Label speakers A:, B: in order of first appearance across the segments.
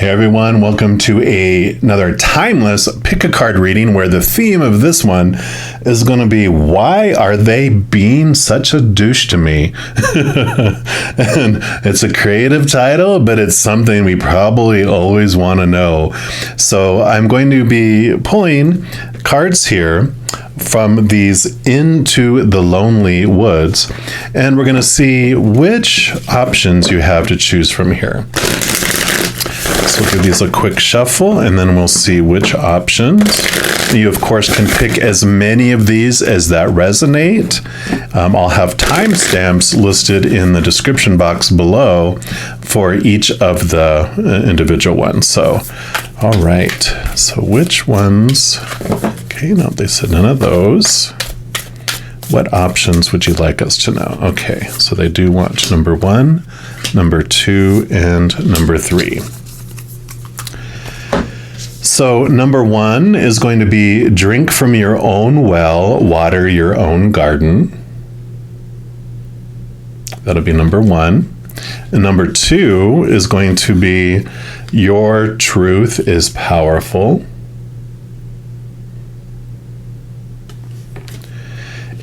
A: Hey everyone, welcome to another timeless pick a card reading where the theme of this one is going to be, why are they being such a douche to me? And it's a creative title, but it's something we probably always want to know. So I'm going to be pulling cards here from these Into the Lonely Woods, and we're going to see which options you have to choose from here. So we'll give these a quick shuffle, and then we'll see which options. You, of course, can pick as many of these as that resonate. I'll have timestamps listed in the description box below for each of the individual ones. So, all right. So which ones? Okay, no, they said none of those. What options would you like us to know? Okay, so they do want number 1, number 2, and number 3. So number 1 is going to be drink from your own well, water your own garden. That'll be number 1. And number 2 is going to be your truth is powerful.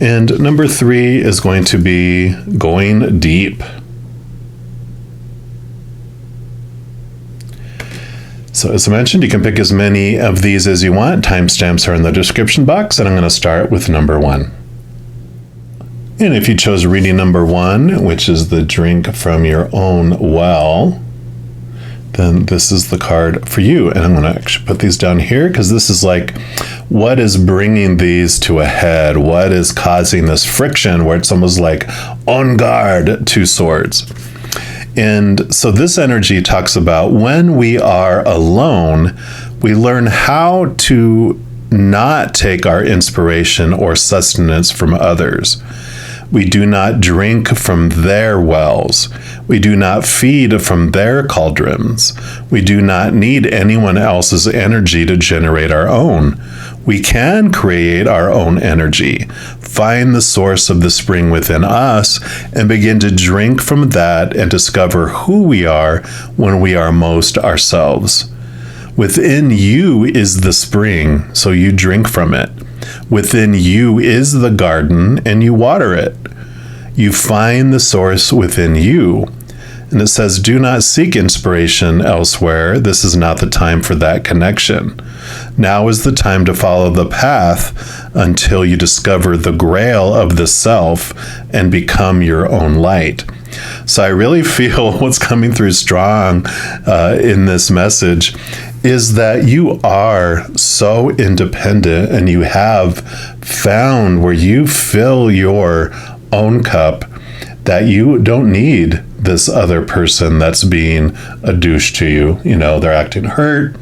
A: And number 3 is going to be going deep. So as I mentioned, you can pick as many of these as you want. Timestamps are in the description box, and I'm going to start with number 1. And if you chose reading number 1, which is the drink from your own well, then this is the card for you. And I'm going to actually put these down here because this is like, what is bringing these to a head? What is causing this friction where it's almost like on guard, 2 swords. And so this energy talks about when we are alone, we learn how to not take our inspiration or sustenance from others. We do not drink from their wells. We do not feed from their cauldrons. We do not need anyone else's energy to generate our own. We can create our own energy, find the source of the spring within us, and begin to drink from that and discover who we are when we are most ourselves. Within you is the spring, so you drink from it. Within you is the garden, and you water it. You find the source within you. And it says, do not seek inspiration elsewhere. This is not the time for that connection. Now is the time to follow the path until you discover the grail of the self and become your own light. So I really feel what's coming through strong in this message is that you are so independent, and you have found where you fill your own cup, that you don't need this other person that's being a douche to you. You know, they're acting hurt,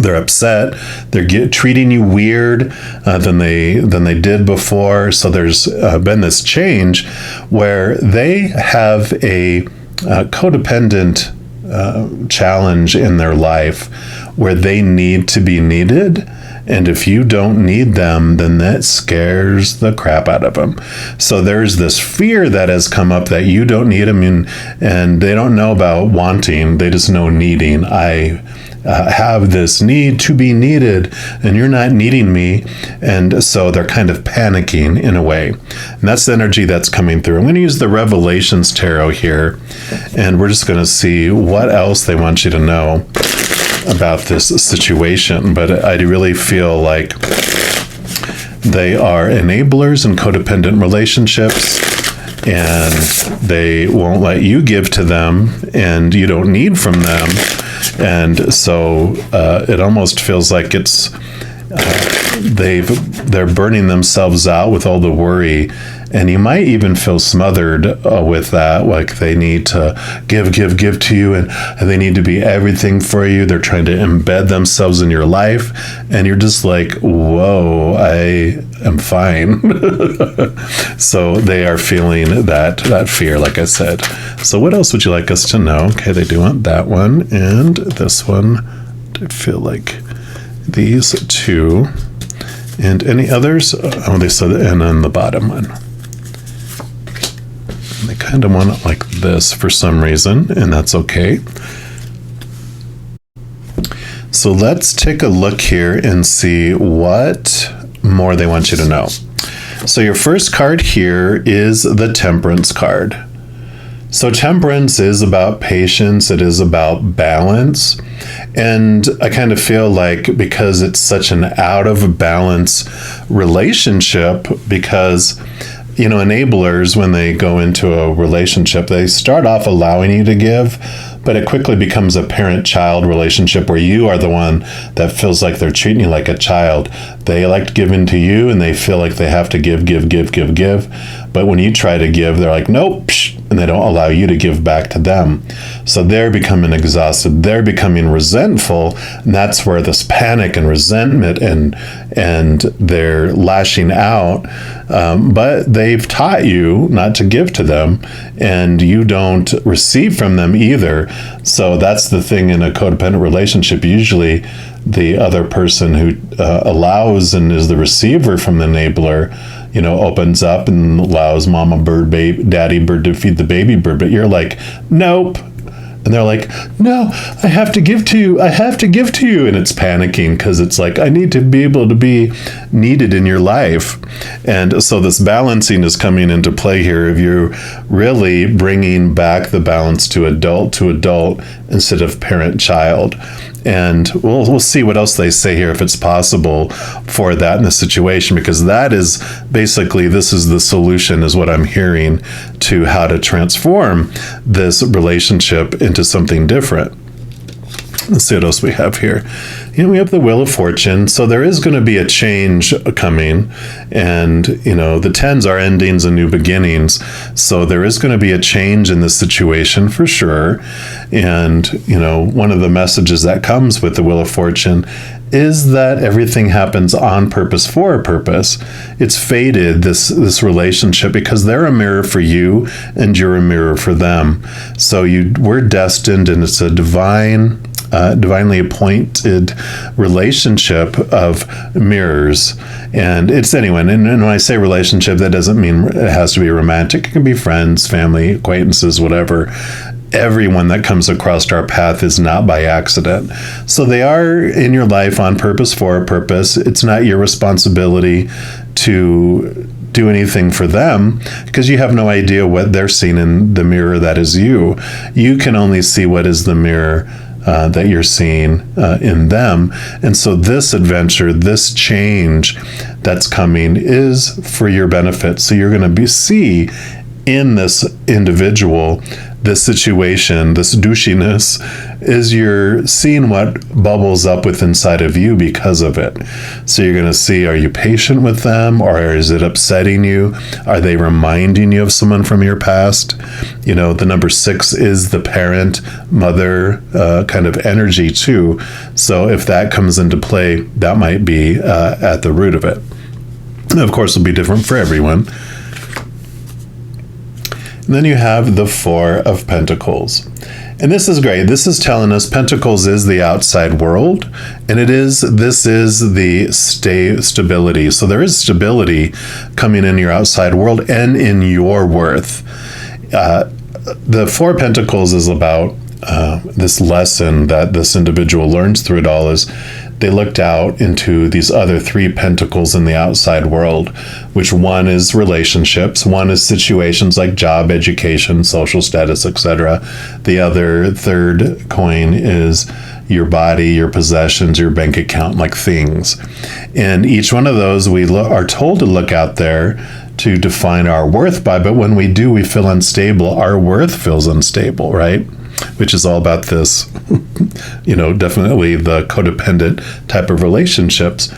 A: they're upset, they're treating you weird than they did before. So there's been this change where they have a codependent challenge in their life where they need to be needed. And if you don't need them, then that scares the crap out of them. So there's this fear that has come up that you don't need them, and they don't know about wanting, they just know needing. I have this need to be needed, and you're not needing me. And so they're kind of panicking in a way. And that's the energy that's coming through. I'm going to use the Revelations Tarot here, and we're just going to see what else they want you to know about this situation. But I really feel like they are enablers in codependent relationships, and they won't let you give to them, and you don't need from them. And so it almost feels like it's they're burning themselves out with all the worry, and you might even feel smothered with that, like they need to give to you, and they need to be everything for you. They're trying to embed themselves in your life, and you're just like, whoa, I am fine. So they are feeling that fear, like I said. So what else would you like us to know? Okay, they do want that one and this one. I feel like these 2 and any others. Oh, they said, and then the bottom one. They kind of want it like this for some reason, and that's okay. So let's take a look here and see what more they want you to know. So your first card here is the Temperance card. So temperance is about patience, it is about balance. And I kind of feel like because it's such an out of balance relationship, because enablers, when they go into a relationship, they start off allowing you to give, but it quickly becomes a parent-child relationship where you are the one that feels like they're treating you like a child. They like giving to you and they feel like they have to give. But when you try to give, they're like, nope, and they don't allow you to give back to them. So they're becoming exhausted. They're becoming resentful. And that's where this panic and resentment and they're lashing out. But they've taught you not to give to them, and you don't receive from them either. So that's the thing in a codependent relationship. Usually the other person who allows and is the receiver from the enabler, opens up and allows mama bird, daddy bird to feed the baby bird. But you're like, nope. And they're like, no, I have to give to you. And it's panicking because it's like, I need to be able to be needed in your life. And so this balancing is coming into play here. If you're really bringing back the balance to adult instead of parent-child. And we'll see what else they say here, if it's possible for that in the situation, because that is basically, this is the solution, is what I'm hearing, to how to transform this relationship into something different. Let's see what else we have here. We have the Wheel of Fortune. So there is going to be a change coming. And, the 10s are endings and new beginnings. So there is going to be a change in this situation for sure. And, one of the messages that comes with the Wheel of Fortune is that everything happens on purpose for a purpose. It's fated, this relationship, because they're a mirror for you and you're a mirror for them. So we're destined, and it's a divinely appointed relationship of mirrors. And it's anyone. And when I say relationship, that doesn't mean it has to be romantic. It can be friends, family, acquaintances, whatever. Everyone that comes across our path is not by accident. So they are in your life on purpose for a purpose. It's not your responsibility to do anything for them, because you have no idea what they're seeing in the mirror that is you. You can only see what is the mirror that you're seeing in them. And so this adventure, this change that's coming, is for your benefit. So you're going to see in this individual, this situation, this douchiness, is you're seeing what bubbles up with inside of you because of it. So you're going to see, are you patient with them, or is it upsetting you? Are they reminding you of someone from your past? The number 6 is the parent, mother kind of energy too. So if that comes into play, that might be at the root of it. And of course, it'll be different for everyone. And then you have the 4 of Pentacles. And this is great. This is telling us Pentacles is the outside world, and this is the stability. So there is stability coming in your outside world and in your worth. The 4 of Pentacles is about this lesson that this individual learns through it all, is they looked out into these other 3 pentacles in the outside world, which one is relationships, one is situations like job, education, social status, etc. The other third coin is your body, your possessions, your bank account, like things. And each one of those we are told to look out there to define our worth by, but when we do, we feel unstable. Our worth feels unstable, right? Which is all about this, definitely the codependent type of relationships.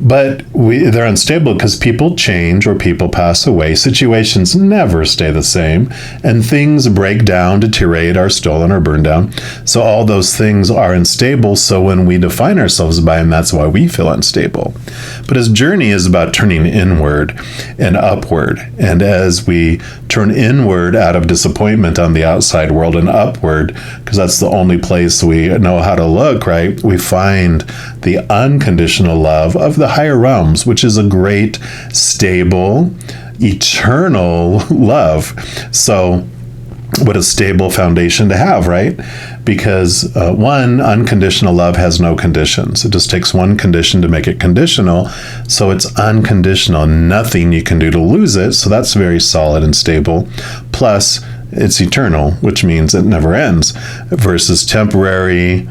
A: But they're unstable because people change or people pass away. Situations never stay the same, and things break down, deteriorate, are stolen or burned down. So all those things are unstable. So when we define ourselves by them, that's why we feel unstable. But his journey is about turning inward and upward. And as we turn inward out of disappointment on the outside world and upward, because that's the only place we know how to look, right? We find the unconditional love of the higher realms, which is a great, stable, eternal love. So what a stable foundation to have, right? Because one, unconditional love has no conditions. It just takes one condition to make it conditional. So it's unconditional. Nothing you can do to lose it. So that's very solid and stable. Plus, it's eternal, which means it never ends, versus temporary,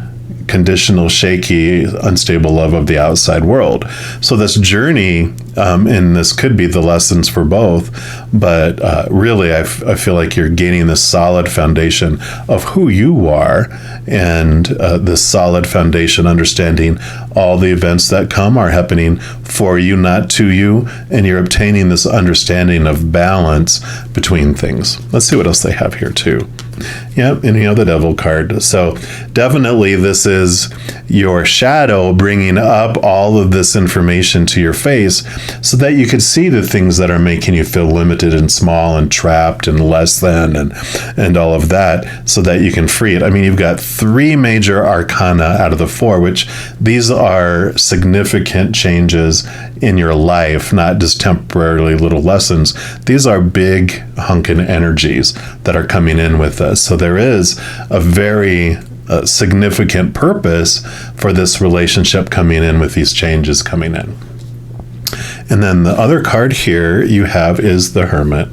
A: conditional, shaky, unstable love of the outside world. So this journey, and this could be the lessons for both, but really I feel like you're gaining this solid foundation of who you are, and this solid foundation understanding all the events that come are happening for you, not to you, and you're obtaining this understanding of balance between things. Let's see what else they have here too. Yep, and the devil card. So definitely this is your shadow bringing up all of this information to your face so that you could see the things that are making you feel limited and small and trapped and less than and all of that, so that you can free it. I mean, you've got 3 major arcana out of the 4, which these are significant changes in your life, not just temporarily little lessons. These are big hunkin' energies that are coming in with us. So there is a very significant purpose for this relationship coming in with these changes coming in. And then the other card here you have is the Hermit.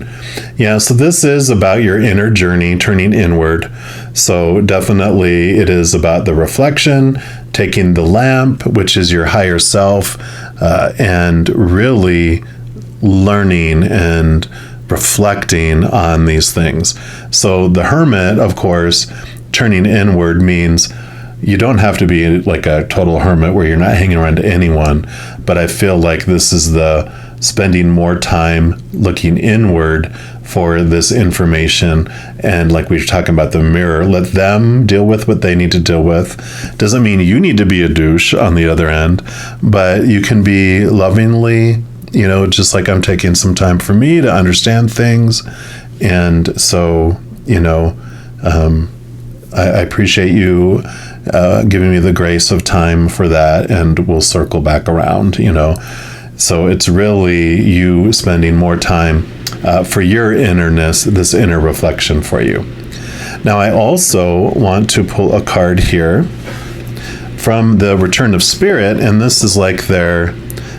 A: Yeah, so this is about your inner journey, turning inward. So definitely it is about the reflection, taking the lamp, which is your higher self, and really learning and reflecting on these things. So the Hermit, of course, turning inward means you don't have to be like a total hermit where you're not hanging around to anyone, but I feel like this is the spending more time looking inward for this information. And like we were talking about the mirror, let them deal with what they need to deal with. Doesn't mean you need to be a douche on the other end, but you can be lovingly, just like I'm taking some time for me to understand things. And so, I appreciate you giving me the grace of time for that, and we'll circle back around, So it's really you spending more time for your innerness, this inner reflection for you. Now, I also want to pull a card here from the Return of Spirit, and this is like their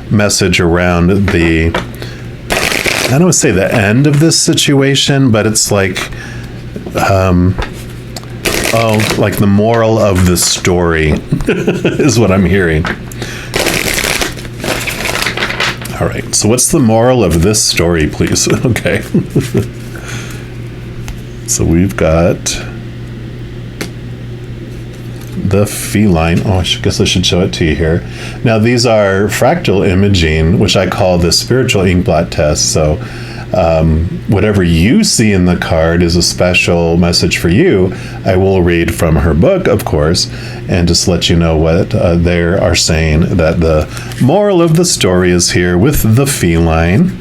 A: message around I don't want to say the end of this situation, but it's like, like the moral of the story is what I'm hearing. All right, so what's the moral of this story, please? Okay. So we've got the feline. Oh, I guess I should show it to you here. Now, these are fractal imaging, which I call the spiritual inkblot test. So whatever you see in the card is a special message for you. I will read from her book, of course, and just let you know what they are saying, that the moral of the story is here with the feline.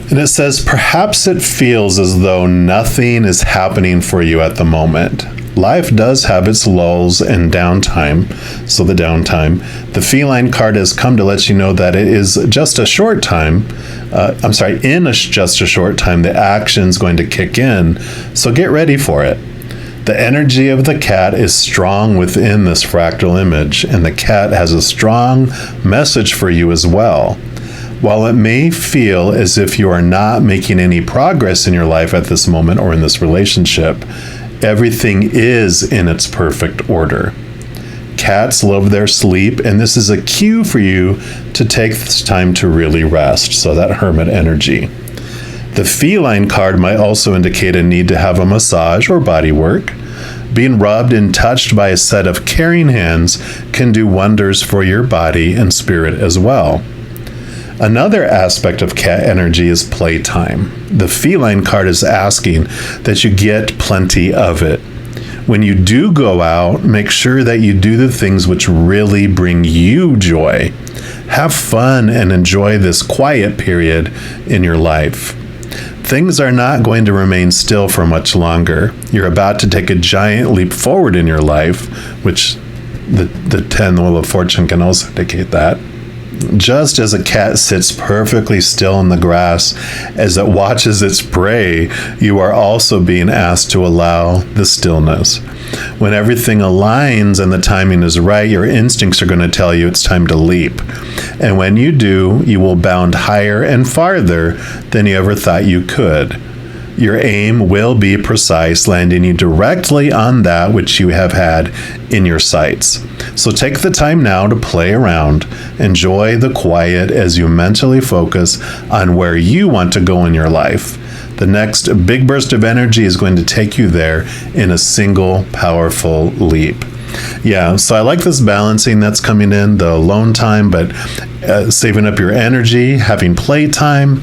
A: And it says, perhaps it feels as though nothing is happening for you at the moment. Life does have its lulls and downtime. So the downtime. The feline card has come to let you know that it is just a short time. Just a short time, the action's going to kick in. So get ready for it. The energy of the cat is strong within this fractal image, and the cat has a strong message for you as well. While it may feel as if you are not making any progress in your life at this moment or in this relationship, everything is in its perfect order. Cats love their sleep, and this is a cue for you to take this time to really rest. So that hermit energy. The feline card might also indicate a need to have a massage or body work. Being rubbed and touched by a set of caring hands can do wonders for your body and spirit as well. Another aspect of cat energy is playtime. The feline card is asking that you get plenty of it. When you do go out, make sure that you do the things which really bring you joy. Have fun and enjoy this quiet period in your life. Things are not going to remain still for much longer. You're about to take a giant leap forward in your life, which the 10 Wheel of Fortune can also indicate that. Just as a cat sits perfectly still in the grass as it watches its prey, you are also being asked to allow the stillness. When everything aligns and the timing is right, your instincts are going to tell you it's time to leap. And when you do, you will bound higher and farther than you ever thought you could. Your aim will be precise, landing you directly on that which you have had in your sights. So take the time now to play around. Enjoy the quiet as you mentally focus on where you want to go in your life. The next big burst of energy is going to take you there in a single powerful leap. Yeah, so I like this balancing that's coming in, the alone time, but saving up your energy, having playtime,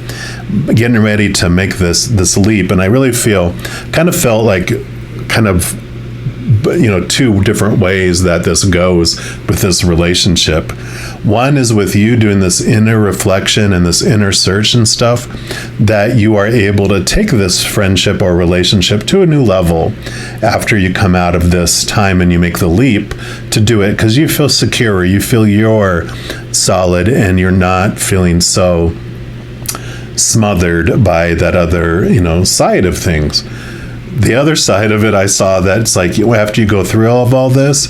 A: getting ready to make this leap. And I really felt like two different ways that this goes with this relationship. One is with you doing this inner reflection and this inner search and stuff, that you are able to take this friendship or relationship to a new level after you come out of this time and you make the leap to do it, because you feel secure, you feel you're solid, and you're not feeling so smothered by that other, side of things. The other side of it, I saw that it's like after you go through all this,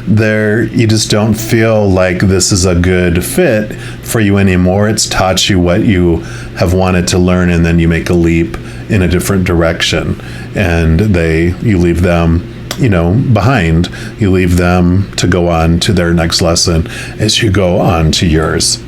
A: you just don't feel like this is a good fit for you anymore. It's taught you what you have wanted to learn, and then you make a leap in a different direction, and you leave them behind. You leave them to go on to their next lesson as you go on to yours.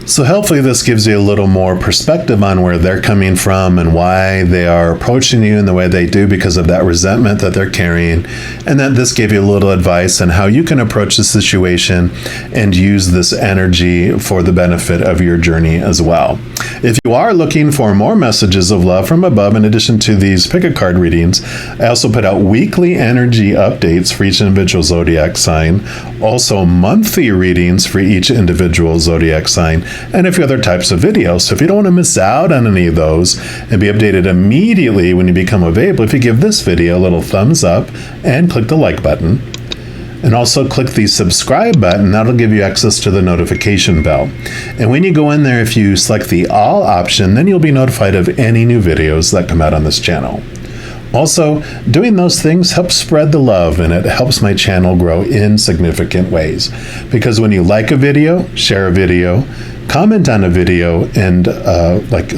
A: So hopefully this gives you a little more perspective on where they're coming from and why they are approaching you in the way they do, because of that resentment that they're carrying. And that this gave you a little advice on how you can approach the situation and use this energy for the benefit of your journey as well. If you are looking for more messages of love from above, in addition to these pick a card readings, I also put out weekly energy updates for each individual zodiac sign, also monthly readings for each individual zodiac sign, and a few other types of videos. So if you don't want to miss out on any of those and be updated immediately when you become available, if you give this video a little thumbs up and click the like button, and also click the subscribe button, that'll give you access to the notification bell. And when you go in there, if you select the all option, then you'll be notified of any new videos that come out on this channel. Also, doing those things helps spread the love, and it helps my channel grow in significant ways. Because when you like a video, share a video, comment on a video, and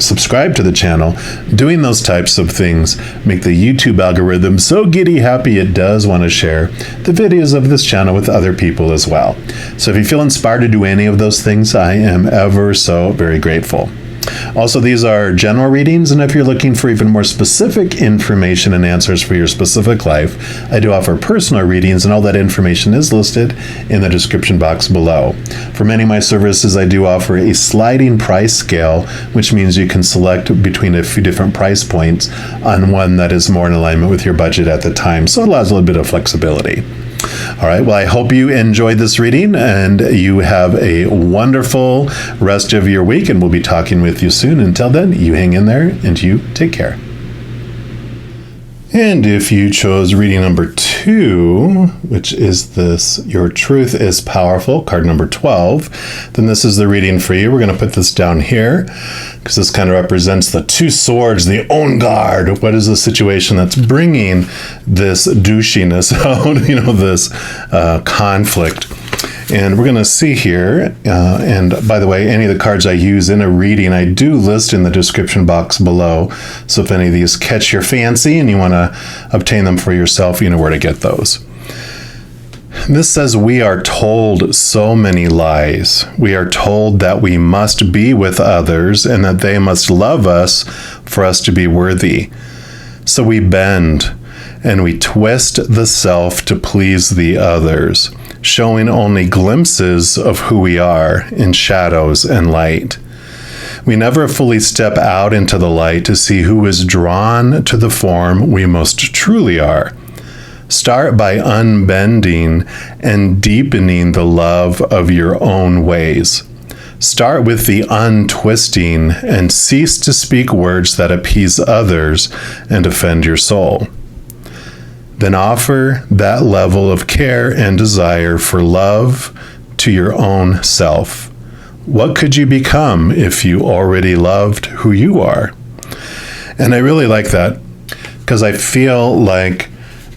A: subscribe to the channel, doing those types of things make the YouTube algorithm so giddy happy it does want to share the videos of this channel with other people as well. So if you feel inspired to do any of those things, I am ever so very grateful. Also, these are general readings, and if you're looking for even more specific information and answers for your specific life, I do offer personal readings, and all that information is listed in the description box below. For many of my services, I do offer a sliding price scale, which means you can select between a few different price points on one that is more in alignment with your budget at the time, so it allows a little bit of flexibility. All right, well, I hope you enjoyed this reading and you have a wonderful rest of your week, and we'll be talking with you soon. Until then, you hang in there and you take care. And if you chose reading number 2, which is this, Your Truth is Powerful, card number 12, then this is the reading for you. We're going to put this down here because this kind of represents the two swords, the on guard. What is the situation that's bringing this douchiness out, this conflict? And we're going to see here, and by the way, any of the cards I use in a reading, I do list in the description box below. So if any of these catch your fancy and you want to obtain them for yourself, you know where to get those. This says, we are told so many lies. We are told that we must be with others and that they must love us for us to be worthy. So we bend and we twist the self to please the others, showing only glimpses of who we are in shadows and light. We never fully step out into the light to see who is drawn to the form we most truly are. Start by unbending and deepening the love of your own ways. Start with the untwisting and cease to speak words that appease others and offend your soul. Then offer that level of care and desire for love to your own self. What could you become if you already loved who you are? And I really like that because I feel like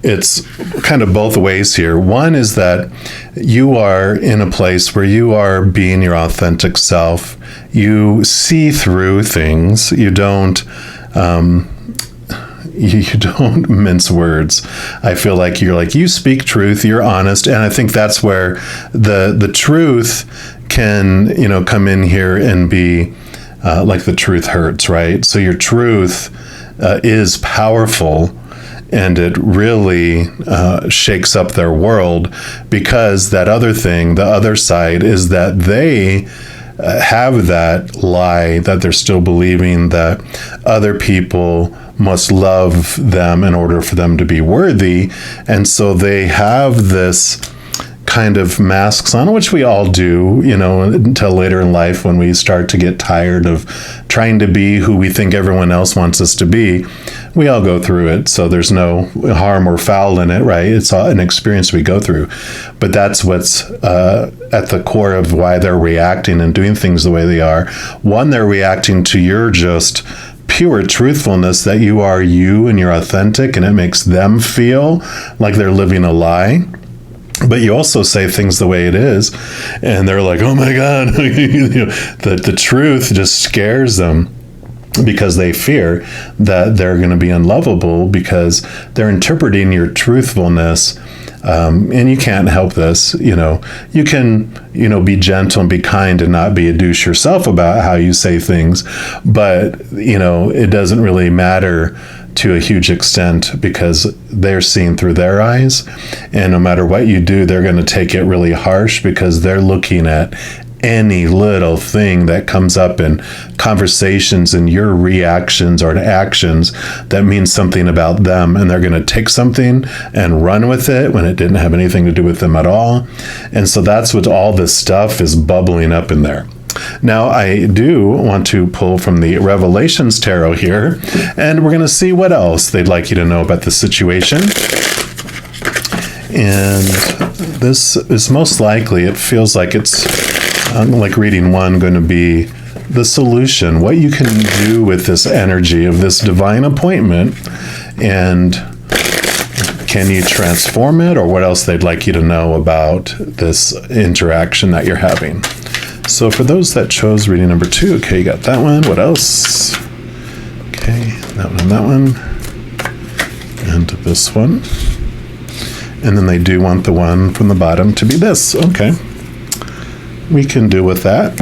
A: it's kind of both ways here. One is that you are in a place where you are being your authentic self. You see through things. You don't mince words. I feel like you speak truth, you're honest, and I think that's where the truth can, come in here and be like the truth hurts, right? So your truth is powerful, and it really shakes up their world, because that other thing, the other side, is that they have that lie that they're still believing that other people must love them in order for them to be worthy. And so they have this kind of masks on, which we all do, until later in life when we start to get tired of trying to be who we think everyone else wants us to be. We all go through it, so there's no harm or foul in it, right? It's an experience we go through. But that's what's at the core of why they're reacting and doing things the way they are. One, they're reacting to your just pure truthfulness, that you are you and you're authentic, and it makes them feel like they're living a lie. But you also say things the way it is, and they're like, oh my God, the truth just scares them, because they fear that they're going to be unlovable because they're interpreting your truthfulness. And you can't help this, you can, be gentle and be kind and not be a douche yourself about how you say things. But, it doesn't really matter to a huge extent, because they're seeing through their eyes. And no matter what you do, they're going to take it really harsh, because they're looking at any little thing that comes up in conversations and your reactions or actions that means something about them, and they're going to take something and run with it when it didn't have anything to do with them at all. And so that's what all this stuff is bubbling up in there. Now, I do want to pull from the Revelations Tarot here, and we're going to see what else they'd like you to know about the situation. And this is most likely, it feels like it's like reading one, going to be the solution, what you can do with this energy of this divine appointment, and can you transform it, or what else they'd like you to know about this interaction that you're having. So for those that chose reading number 2, okay, you got that one. What else? Okay, that one and that one. And this one. And then they do want the one from the bottom to be this. Okay. We can do with that.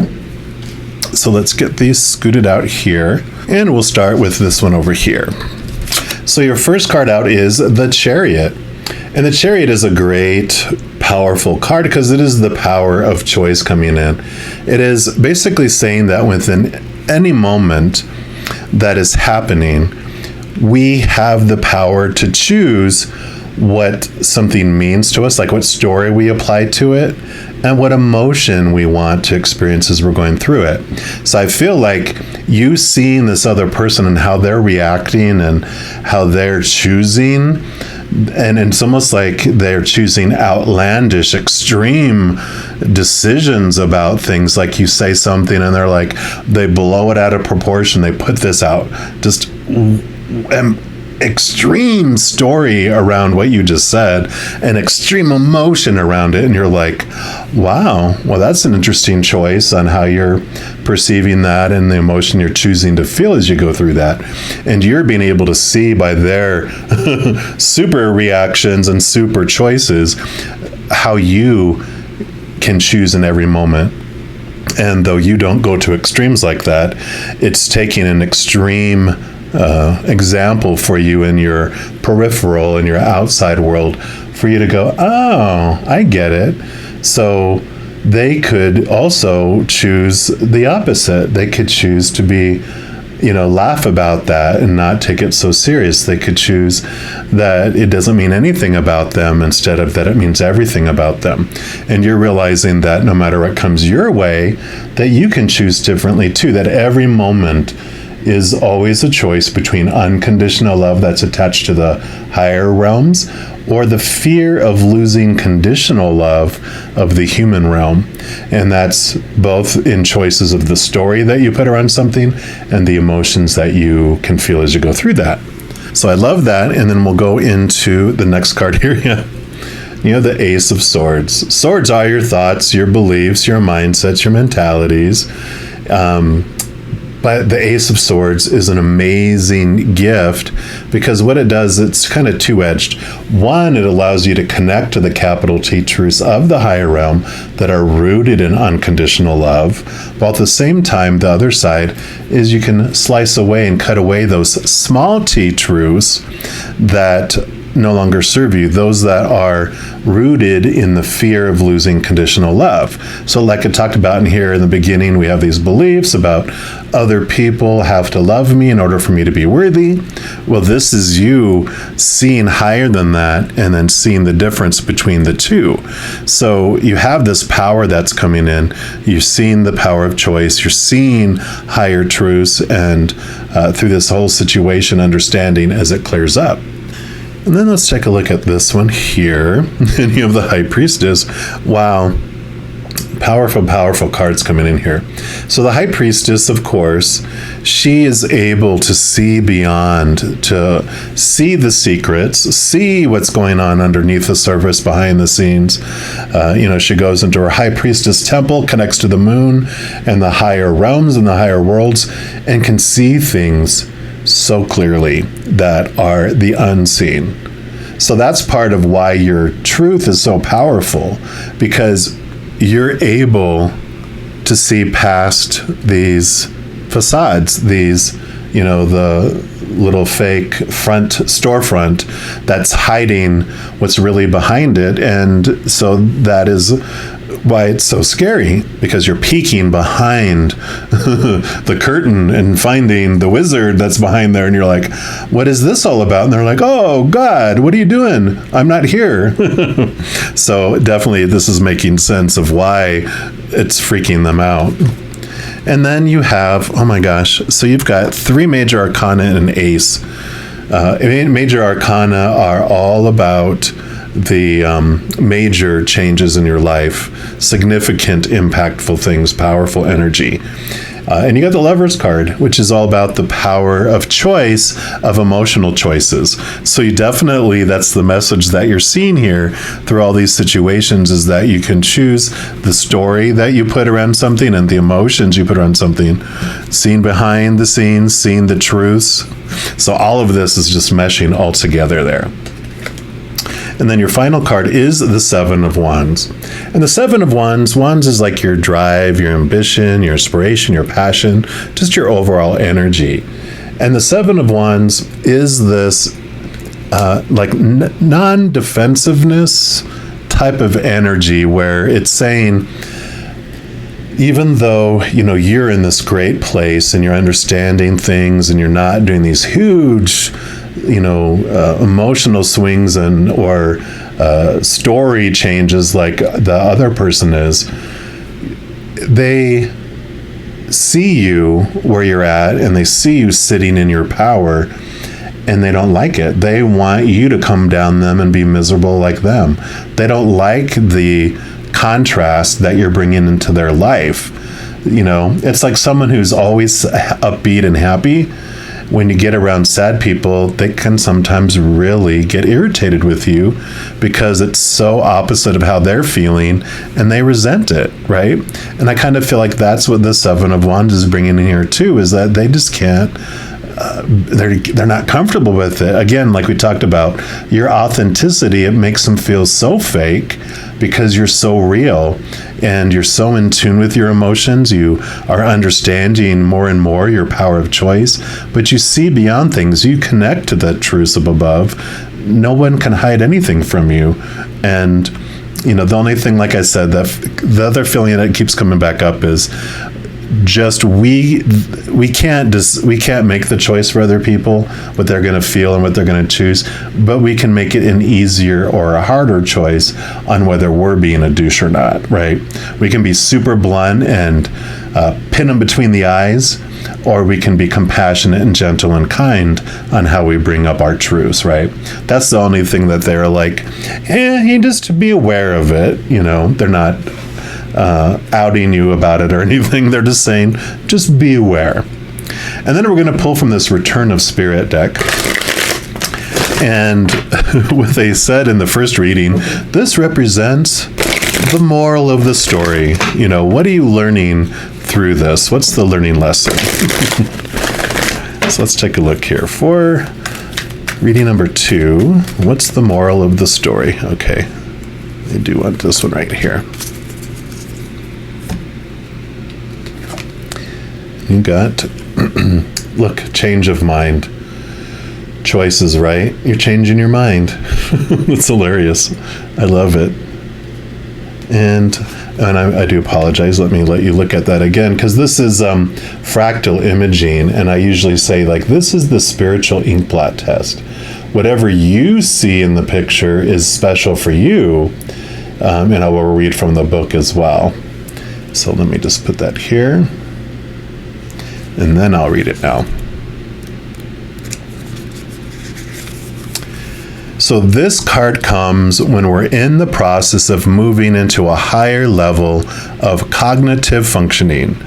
A: So let's get these scooted out here. And we'll start with this one over here. So your first card out is the Chariot. And the Chariot is a great, powerful card because it is the power of choice coming in. It is basically saying that within any moment that is happening, we have the power to choose what something means to us, like what story we apply to it, and what emotion we want to experience as we're going through it. So I feel like you seeing this other person and how they're reacting and how they're choosing, and it's almost like they're choosing outlandish, extreme decisions about things. Like you say something and they're like, they blow it out of proportion. They put this out, just extreme story around what you just said, and extreme emotion around it. And you're like, wow, well, that's an interesting choice on how you're perceiving that and the emotion you're choosing to feel as you go through that. And you're being able to see by their super reactions and super choices how you can choose in every moment. And though you don't go to extremes like that, it's taking an extreme example for you in your peripheral and your outside world for you to go, oh, I get it. So they could also choose the opposite. They could choose to be, laugh about that and not take it so serious. They could choose that it doesn't mean anything about them instead of that it means everything about them. And you're realizing that no matter what comes your way, that you can choose differently too, that every moment is always a choice between unconditional love that's attached to the higher realms or the fear of losing conditional love of the human realm. And that's both in choices of the story that you put around something and the emotions that you can feel as you go through that. So I love that. And then we'll go into the next card here. Yeah. You know, the Ace of Swords. Swords are your thoughts, your beliefs, your mindsets, your mentalities. But the Ace of Swords is an amazing gift because what it does, it's kind of two-edged. One, it allows you to connect to the capital T truths of the higher realm that are rooted in unconditional love. While at the same time, the other side is you can slice away and cut away those small T truths that no longer serve you, those that are rooted in the fear of losing conditional love. So like I talked about in here in the beginning, we have these beliefs about other people have to love me in order for me to be worthy. Well, this is you seeing higher than that and then seeing the difference between the two. So you have this power that's coming in. You're seeing the power of choice. You're seeing higher truths and through this whole situation, understanding as it clears up. And then let's take a look at this one here. And you have the High Priestess. Wow. Powerful, powerful cards coming in here. So the High Priestess, of course, she is able to see beyond, to see the secrets, see what's going on underneath the surface, behind the scenes. She goes into her High Priestess temple, connects to the moon and the higher realms and the higher worlds, and can see things so clearly that are the unseen. So that's part of why your truth is so powerful, because you're able to see past these facades, these, the little fake storefront that's hiding what's really behind it. And so that is why it's so scary, because you're peeking behind the curtain and finding the wizard that's behind there, and you're like, what is this all about? And they're like, oh God, what are you doing? I'm not here. So definitely this is making sense of why it's freaking them out. And then you have, oh my gosh, so you've got 3 major arcana and an ace. Major arcana are all about the major changes in your life, significant, impactful things, powerful energy. And you got the Lover's card, which is all about the power of choice, of emotional choices. So you definitely, that's the message that you're seeing here through all these situations, is that you can choose the story that you put around something and the emotions you put around something, seeing behind the scenes, seeing the truths. So all of this is just meshing all together there. And then your final card is the 7 of Wands. And the 7 of Wands is like your drive, your ambition, your inspiration, your passion, just your overall energy. And the 7 of Wands is this non-defensiveness type of energy, where it's saying, even though, you're in this great place and you're understanding things and you're not doing these huge emotional swings or story changes like the other person is, they see you where you're at and they see you sitting in your power, and they don't like it. They want you to come down them and be miserable like them. They don't like the contrast that you're bringing into their life. It's like someone who's always upbeat and happy. When you get around sad people, they can sometimes really get irritated with you because it's so opposite of how they're feeling, and they resent it, right? And I kind of feel like that's what the 7 of Wands is bringing in here too, is that they just can't, they're not comfortable with it. Again, like we talked about, your authenticity, it makes them feel so fake because you're so real and you're so in tune with your emotions. You are understanding more and more your power of choice, but you see beyond things. You connect to that truth up above. No one can hide anything from you. And the only thing, like I said, that the other feeling that keeps coming back up is just we can't make the choice for other people, what they're going to feel and what they're going to choose, but we can make it an easier or a harder choice on whether we're being a douche or not, right? We can be super blunt and pin them between the eyes, or we can be compassionate and gentle and kind on how we bring up our truths, right? That's the only thing that they're like, you just be aware of it. They're not outing you about it or anything. They're just saying, just be aware. And then we're going to pull from this Return of Spirit deck. And what they said in the first reading, this represents the moral of the story. What are you learning through this? What's the learning lesson? So let's take a look here. For reading number 2, what's the moral of the story? Okay, I do want this one right here. You got, look, change of mind. Choices, right? You're changing your mind. It's hilarious. I love it. And I do apologize. Let me let you look at that again, because this is fractal imaging, and I usually say, like, this is the spiritual ink blot test. Whatever you see in the picture is special for you, and I will read from the book as well. So let me just put that here, and then I'll read it now. So this card comes when we're in the process of moving into a higher level of cognitive functioning,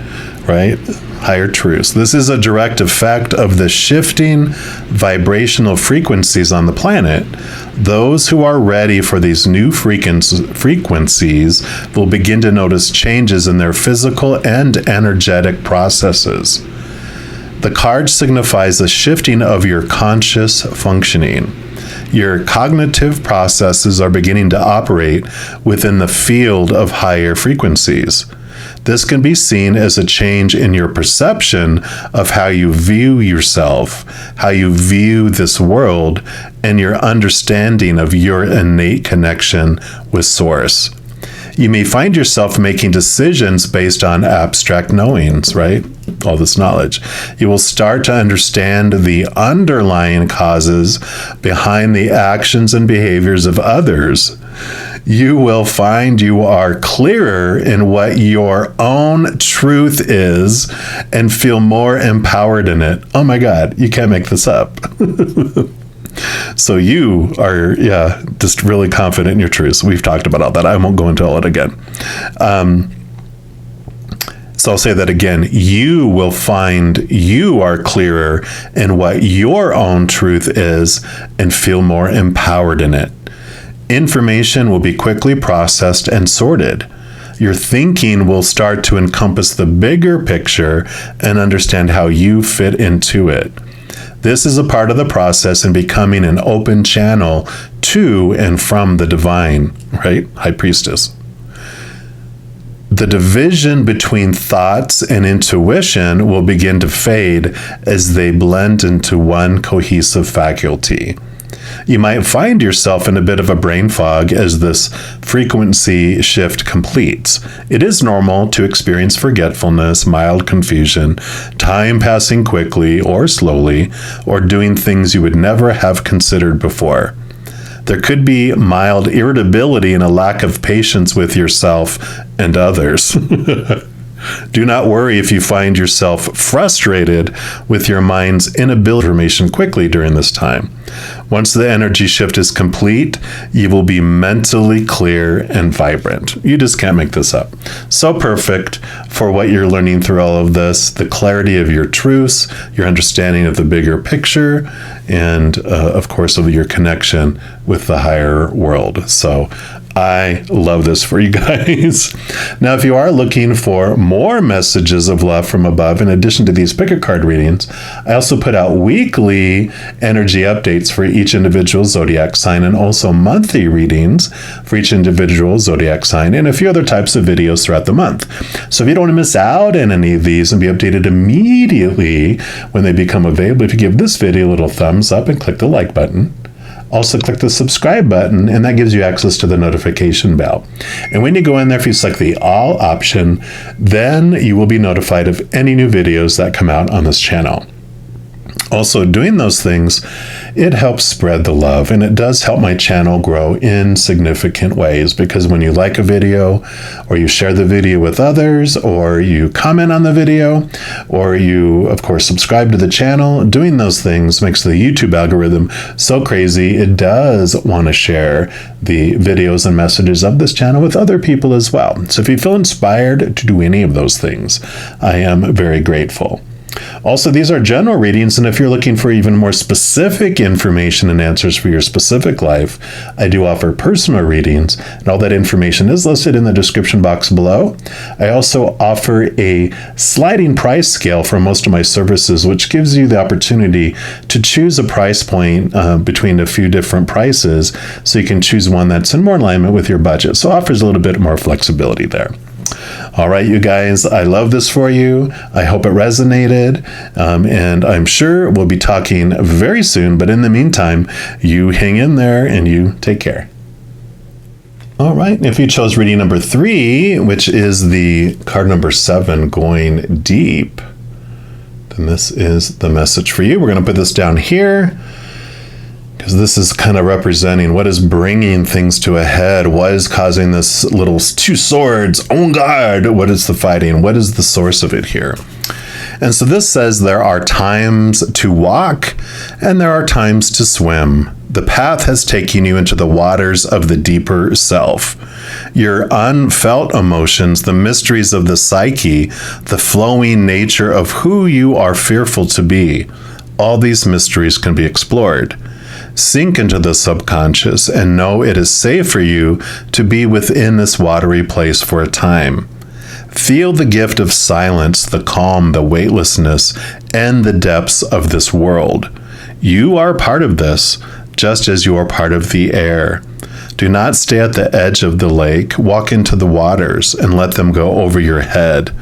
A: right? Higher truths. This is a direct effect of the shifting vibrational frequencies on the planet. Those who are ready for these new frequencies will begin to notice changes in their physical and energetic processes. The card signifies a shifting of your conscious functioning. Your cognitive processes are beginning to operate within the field of higher frequencies. This can be seen as a change in your perception of how you view yourself, how you view this world, and your understanding of your innate connection with Source. You may find yourself making decisions based on abstract knowings, right? All this knowledge. You will start to understand the underlying causes behind the actions and behaviors of others. You will find you are clearer in what your own truth is and feel more empowered in it. Oh my God, you can't make this up. So you are, just really confident in your truths. We've talked about all that. I won't go into all it again. So I'll say that again. You will find you are clearer in what your own truth is and feel more empowered in it. Information will be quickly processed and sorted. Your thinking will start to encompass the bigger picture and understand how you fit into it. This is a part of the process in becoming an open channel to and from the divine, right? High Priestess. The division between thoughts and intuition will begin to fade as they blend into one cohesive faculty. You might find yourself in a bit of a brain fog as this frequency shift completes. It is normal to experience forgetfulness, mild confusion, time passing quickly or slowly, or doing things you would never have considered before. There could be mild irritability and a lack of patience with yourself and others. Do not worry if you find yourself frustrated with your mind's inability to information quickly during this time. Once the energy shift is complete, you will be mentally clear and vibrant. You just can't make this up. So perfect for what you're learning through all of this, the clarity of your truths, your understanding of the bigger picture, and of course of your connection with the higher world. So I love this for you guys. Now, if you are looking for more messages of love from above, in addition to these pick a card readings, I also put out weekly energy updates for each individual zodiac sign, and also monthly readings for each individual zodiac sign, and a few other types of videos throughout the month. So if you don't want to miss out on any of these and be updated immediately when they become available, if you give this video a little thumbs up and click the like button. Also click the subscribe button, and that gives you access to the notification bell. And when you go in there, if you select the all option, then you will be notified of any new videos that come out on this channel. Also, doing those things, it helps spread the love, and it does help my channel grow in significant ways, because when you like a video, or you share the video with others, or you comment on the video, or you, of course, subscribe to the channel, doing those things makes the YouTube algorithm so crazy, it does want to share the videos and messages of this channel with other people as well. So if you feel inspired to do any of those things, I am very grateful. Also, these are general readings, and if you're looking for even more specific information and answers for your specific life, I do offer personal readings, and all that information is listed in the description box below. I also offer a sliding price scale for most of my services, which gives you the opportunity to choose a price point between a few different prices, so you can choose one that's in more alignment with your budget. So it offers a little bit more flexibility there. All right, you guys, I love this for you. I hope it resonated, and I'm sure we'll be talking very soon. But in the meantime, you hang in there and you take care. All right, if you chose reading number 3, which is the card number 7, going deep, then this is the message for you. We're going to put this down here, because this is kind of representing what is bringing things to a head. What is causing this little 2 swords? Oh God, what is the fighting? What is the source of it here? And so this says there are times to walk and there are times to swim. The path has taken you into the waters of the deeper self. Your unfelt emotions, the mysteries of the psyche, the flowing nature of who you are fearful to be. All these mysteries can be explored. Sink into the subconscious and know it is safe for you to be within this watery place for a time. Feel the gift of silence, the calm, the weightlessness, and the depths of this world. You are part of this, just as you are part of the air. Do not stay at the edge of the lake. Walk into the waters and let them go over your head.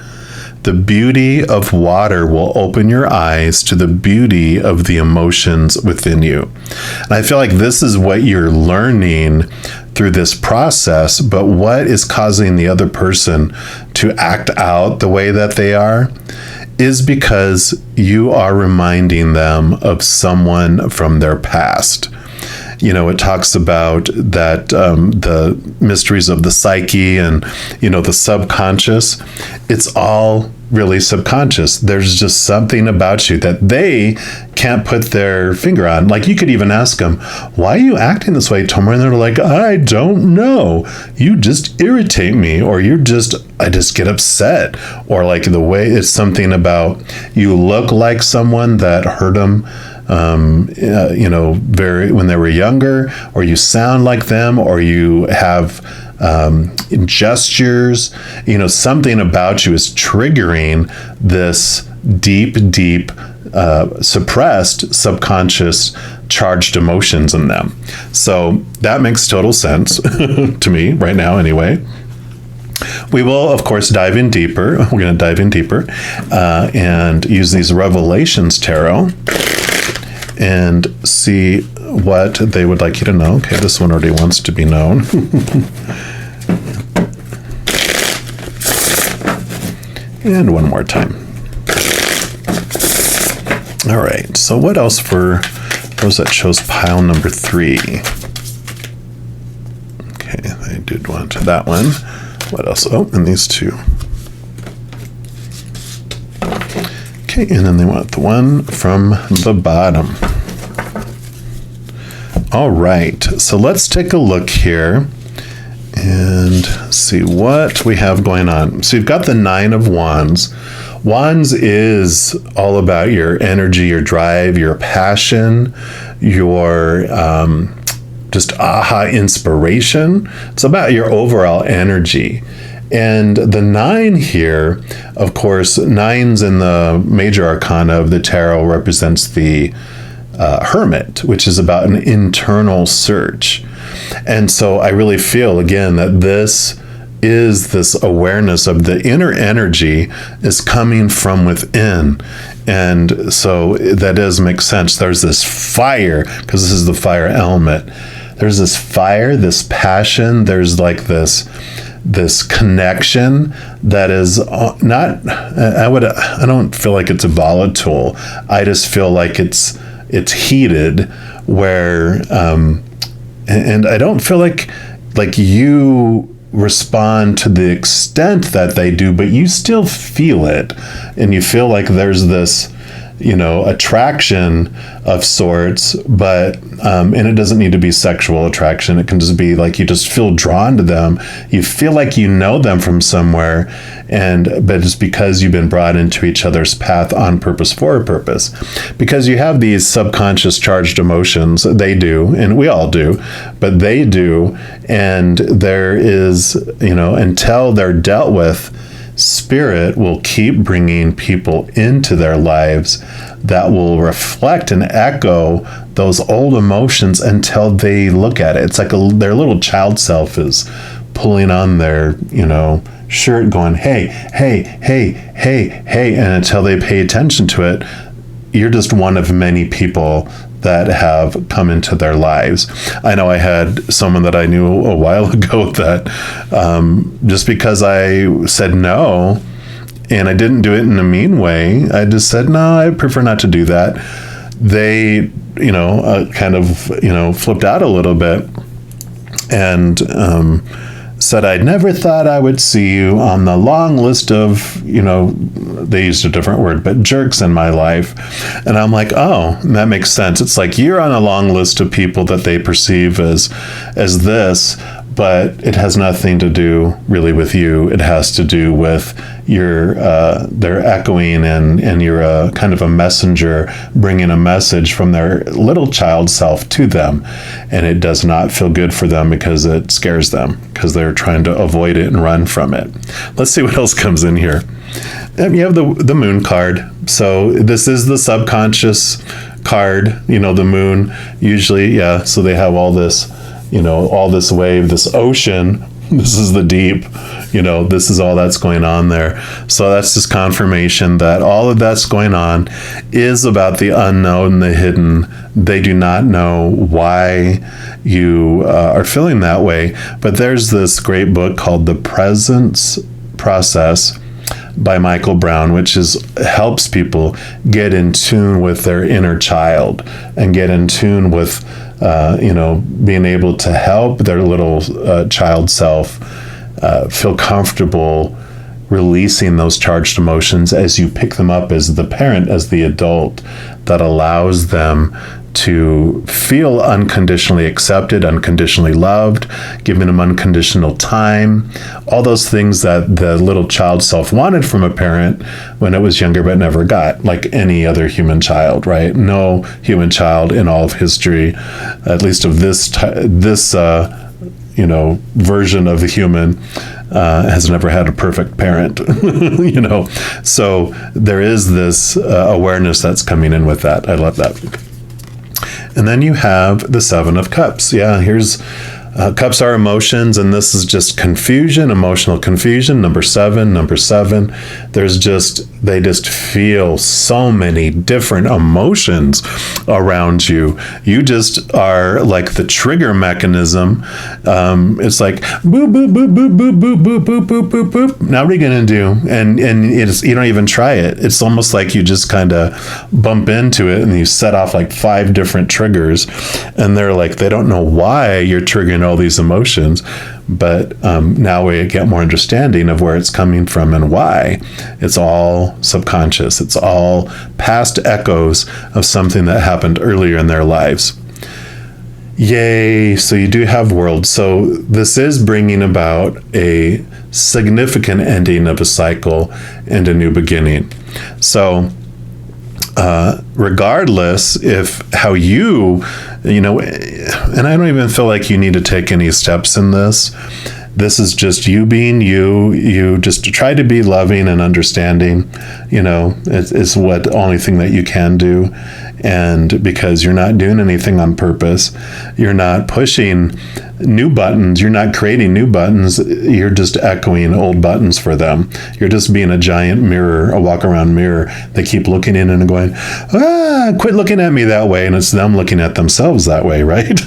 A: The beauty of water will open your eyes to the beauty of the emotions within you. And I feel like this is what you're learning through this process, but what is causing the other person to act out the way that they are is because you are reminding them of someone from their past. You know, it talks about that the mysteries of the psyche and, you know, the subconscious. It's all really subconscious. There's just something about you that they can't put their finger on. Like, you could even ask them, why are you acting this way, Tomer? And they're like, I don't know. You just irritate me, or I just get upset. Or like the way it's something about you look like someone that hurt them. You know, when they were younger, or you sound like them, or you have gestures, you know, something about you is triggering this deep, suppressed, subconscious, charged emotions in them. So that makes total sense to me right now anyway. We will, of course, dive in deeper. We're going to dive in deeper and use these Revelations Tarot and see what they would like you to know. Okay, this one already wants to be known. And one more time. All right, so what else for those that chose pile number 3? Okay, I did want that one. What else? Oh, and these 2. Okay, and then they want the one from the bottom. All right, so let's take a look here and see what we have going on. So you've got the 9 of Wands. Wands is all about your energy, your drive, your passion, your just aha inspiration. It's about your overall energy. And the 9 here, of course, 9s in the major arcana of the tarot represents the Hermit, which is about an internal search. And so I really feel, again, that this is this awareness of the inner energy is coming from within. And so that does make sense. There's this fire, because this is the fire element. There's this fire, this passion. There's like this this connection that is not, I don't feel like it's volatile. I just feel like it's heated, where, and I don't feel like you respond to the extent that they do, but you still feel it, and you feel like there's this, attraction of sorts, but and it doesn't need to be sexual attraction. It can just be like you just feel drawn to them. You feel like you know them from somewhere, but it's because you've been brought into each other's path on purpose, for a purpose. Because you have these subconscious charged emotions. They do, and we all do, but they do, and there is, until they're dealt with, Spirit will keep bringing people into their lives that will reflect and echo those old emotions until they look at it. It's like their little child self is pulling on their, shirt, going, hey, hey, hey, hey, hey. And until they pay attention to it, you're just one of many people that have come into their lives. I know I had someone that I knew a while ago that just because I said no, and I didn't do it in a mean way, I just said, no, I prefer not to do that. They, kind of, flipped out a little bit and said, I never thought I would see you on the long list of, they used a different word, but jerks in my life. And I'm like, oh, that makes sense. It's like you're on a long list of people that they perceive as this, but it has nothing to do really with you. It has to do with they're echoing, and you're a kind of a messenger bringing a message from their little child self to them. And it does not feel good for them because it scares them, because they're trying to avoid it and run from it. Let's see what else comes in here. You have the moon card. So this is the subconscious card, the moon usually. Yeah. So they have all this, all this wave, this ocean. This is the deep, this is all that's going on there. So that's just confirmation that all of that's going on is about the unknown, the hidden. They do not know why you are feeling that way. But there's this great book called The Presence Process by Michael Brown, which helps people get in tune with their inner child and get in tune with being able to help their little child self feel comfortable releasing those charged emotions as you pick them up as the parent, as the adult, that allows them to feel unconditionally accepted, unconditionally loved, giving them unconditional time, all those things that the little child self wanted from a parent when it was younger but never got, like any other human child, right? No human child in all of history, at least of this version of the human, has never had a perfect parent, So there is this awareness that's coming in with that. I love that. And then you have the Seven of Cups. Yeah, here's cups are emotions, and this is just confusion, emotional confusion. Number seven. They just feel so many different emotions around you. You just are like the trigger mechanism. It's like boop, boop, boop, boop, boop, boop, boop, boop, boop, boop, boop. Now what are you gonna do? And you don't even try it. It's almost like you just kind of bump into it and you set off like 5 different triggers, and they don't know why you're triggering all these emotions, but now we get more understanding of where it's coming from and why. It's all subconscious. It's all past echoes of something that happened earlier in their lives. Yay! So you do have world. So this is bringing about a significant ending of a cycle and a new beginning. So regardless if how you and I don't even feel like you need to take any steps in this. This is just you being you just try to be loving and understanding, it's what only thing that you can do. And because you're not doing anything on purpose, you're not pushing new buttons. You're not creating new buttons. You're just echoing old buttons for them. You're just being a giant mirror, a walk-around mirror. They keep looking in and going, quit looking at me that way. And it's them looking at themselves that way, right?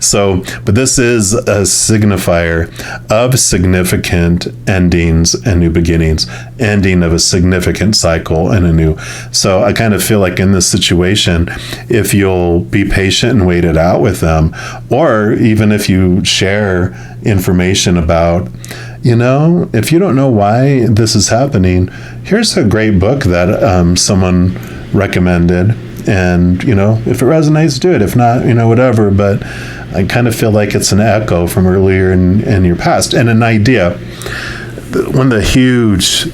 A: So, but this is a signifier of significant endings and new beginnings, ending of a significant cycle and a new. So I kind of feel like in this situation, if you'll be patient and wait it out with them, or even if you share information about, if you don't know why this is happening, here's a great book that someone recommended. And, if it resonates, do it. If not, whatever. But I kind of feel like it's an echo from earlier in your past and an idea. One of the huge,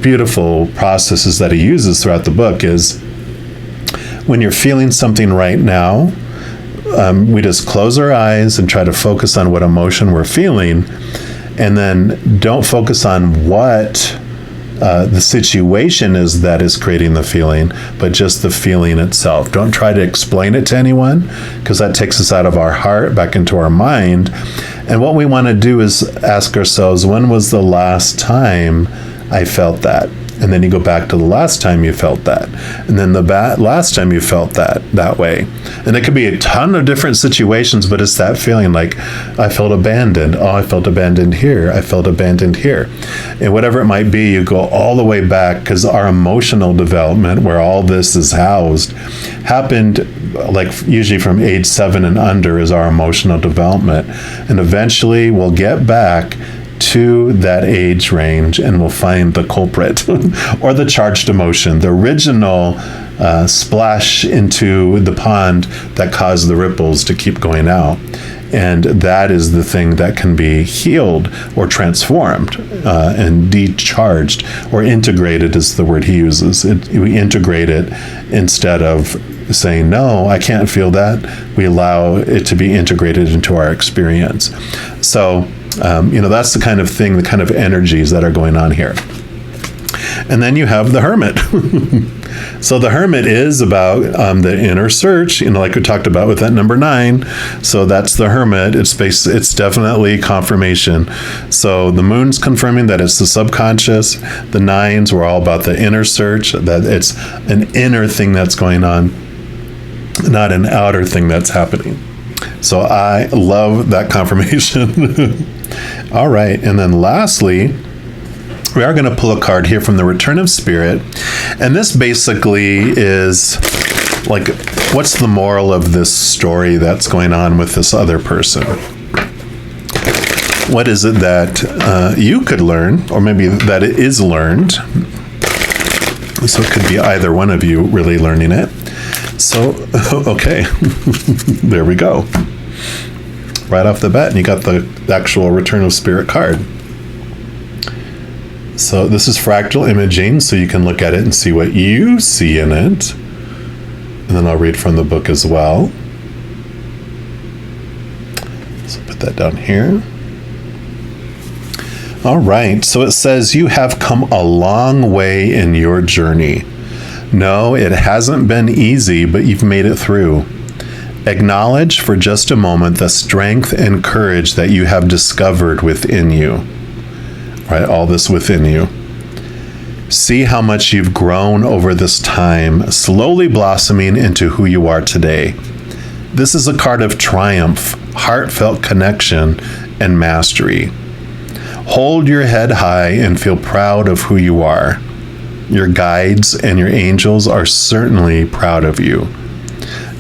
A: beautiful processes that he uses throughout the book is when you're feeling something right now, we just close our eyes and try to focus on what emotion we're feeling, and then don't focus on what the situation is that is creating the feeling, but just the feeling itself. Don't try to explain it to anyone, because that takes us out of our heart back into our mind. And what we want to do is ask ourselves, when was the last time I felt that? And then you go back to the last time you felt that. And then the last time you felt that way. And it could be a ton of different situations, but it's that feeling like, I felt abandoned. Oh, I felt abandoned here. I felt abandoned here. And whatever it might be, you go all the way back, because our emotional development, where all this is housed, happened like usually from age 7 and under is our emotional development. And eventually we'll get back to that age range and we'll find the culprit or the charged emotion, the original splash into the pond that caused the ripples to keep going out. And that is the thing that can be healed or transformed and decharged, or integrated is the word he uses. We integrate it instead of saying, no, I can't feel that. We allow it to be integrated into our experience. So, that's the kind of thing, the kind of energies that are going on here. And then you have the hermit. So the hermit is about the inner search, like we talked about with that number 9. So that's the hermit. It's definitely confirmation. So the moon's confirming that it's the subconscious. The 9s were all about the inner search, that it's an inner thing that's going on, not an outer thing that's happening. So I love that confirmation. All right. And then lastly, we are going to pull a card here from the Return of Spirit. And this basically is like, what's the moral of this story that's going on with this other person? What is it that you could learn, or maybe that it is learned? So it could be either one of you really learning it. So, okay, there we go. Right off the bat, and you got the actual Return of Spirit card. So this is fractal imaging, so you can look at it and see what you see in it. And then I'll read from the book as well. So put that down here. All right, so it says, you have come a long way in your journey. No, it hasn't been easy, but you've made it through. Acknowledge for just a moment the strength and courage that you have discovered within you. Right, all this within you. See how much you've grown over this time, slowly blossoming into who you are today. This is a card of triumph, heartfelt connection, and mastery. Hold your head high and feel proud of who you are. Your guides and your angels are certainly proud of you.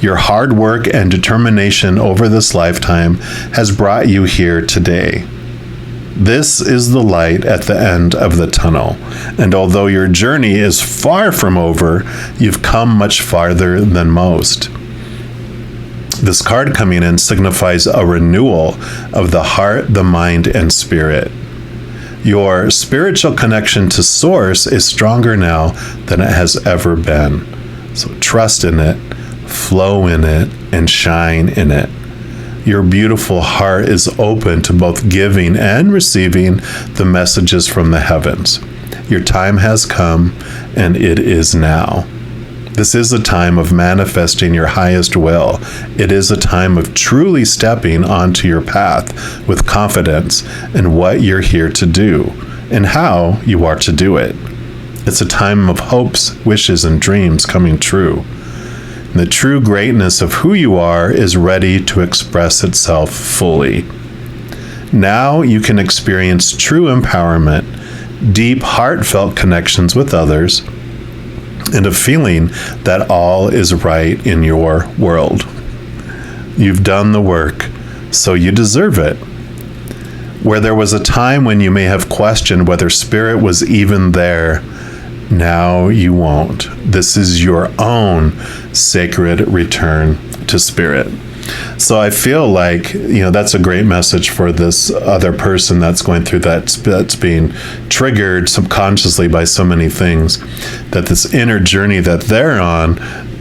A: Your hard work and determination over this lifetime has brought you here today. This is the light at the end of the tunnel, and although your journey is far from over, you've come much farther than most. This card coming in signifies a renewal of the heart, the mind, and spirit. Your spiritual connection to Source is stronger now than it has ever been. So trust in it, flow in it, and shine in it. Your beautiful heart is open to both giving and receiving the messages from the heavens. Your time has come, and it is now. This is a time of manifesting your highest will. It is a time of truly stepping onto your path with confidence in what you're here to do and how you are to do it. It's a time of hopes, wishes, and dreams coming true. And the true greatness of who you are is ready to express itself fully. Now you can experience true empowerment, deep, heartfelt connections with others, and a feeling that all is right in your world. You've done the work, so you deserve it. Where there was a time when you may have questioned whether Spirit was even there, now you won't. This is your own sacred return to Spirit. So I feel like, that's a great message for this other person that's going through that's being triggered subconsciously by so many things, that this inner journey that they're on,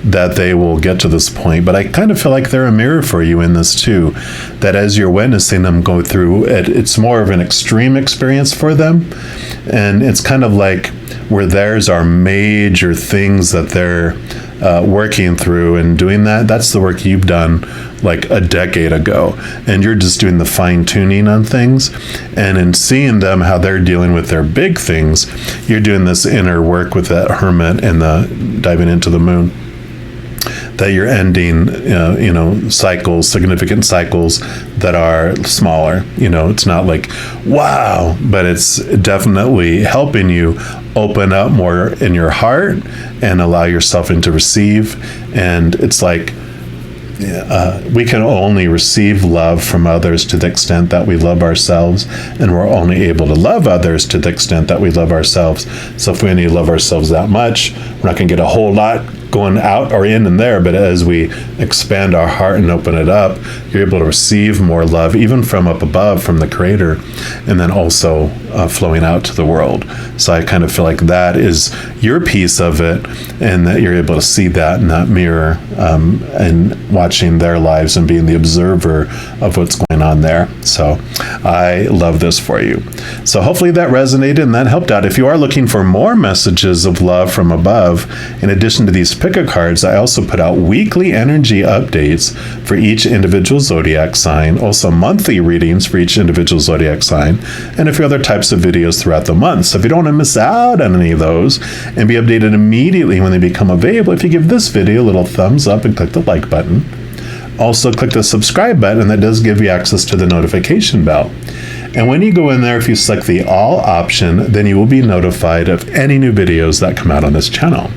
A: that they will get to this point. But I kind of feel like they're a mirror for you in this too, that as you're witnessing them go through it, it's more of an extreme experience for them. And it's kind of like where theirs are major things that they're working through and doing that's the work you've done like a decade ago, and you're just doing the fine-tuning on things. And in seeing them how they're dealing with their big things, you're doing this inner work with that hermit and the diving into the moon, that you're ending cycles, significant cycles that are smaller. It's not like wow, but it's definitely helping you open up more in your heart and allow yourself into receive. And it's like we can only receive love from others to the extent that we love ourselves, and we're only able to love others to the extent that we love ourselves. So if we only love ourselves that much, we're not going to get a whole lot going out or in and there, but as we expand our heart and open it up, you're able to receive more love, even from up above, from the Creator, and then also flowing out to the world. So I kind of feel like that is your piece of it, and that you're able to see that in that mirror, and watching their lives and being the observer of what's going on there. So I love this for you. So hopefully that resonated and that helped out. If you are looking for more messages of love from above, in addition to these pick-a cards, I also put out weekly energy updates for each individual zodiac sign, also monthly readings for each individual zodiac sign, and a few other types of videos throughout the month. So if you don't want to miss out on any of those and be updated immediately when they become available, if you give this video a little thumbs up and click the like button. Also click the subscribe button, and that does give you access to the notification bell. And when you go in there, if you select the all option, then you will be notified of any new videos that come out on this channel.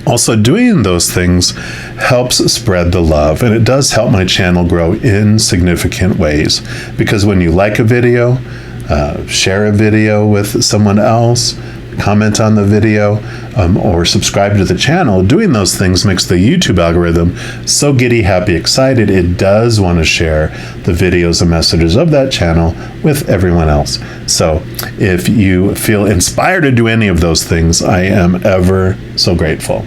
A: Also, doing those things helps spread the love, and it does help my channel grow in significant ways. Because when you like a video, share a video with someone else, comment on the video, or subscribe to the channel, doing those things makes the YouTube algorithm so giddy, happy, excited, it does want to share the videos and messages of that channel with everyone else. So if you feel inspired to do any of those things, I am ever so grateful.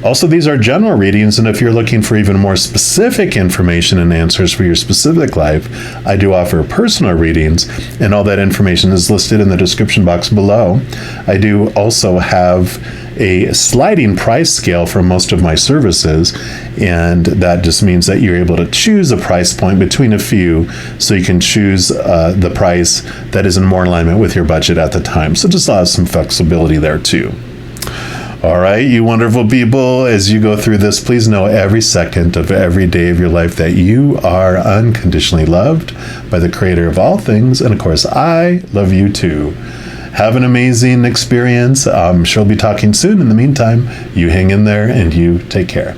A: Also, these are general readings, and if you're looking for even more specific information and answers for your specific life, I do offer personal readings, and all that information is listed in the description box below. I do also have a sliding price scale for most of my services, and that just means that you're able to choose a price point between a few, so you can choose the price that is in more alignment with your budget at the time. So just allows some flexibility there too. All right, you wonderful people, as you go through this, please know every second of every day of your life that you are unconditionally loved by the Creator of all things. And of course, I love you too. Have an amazing experience. I'm sure we'll be talking soon. In the meantime, you hang in there and you take care.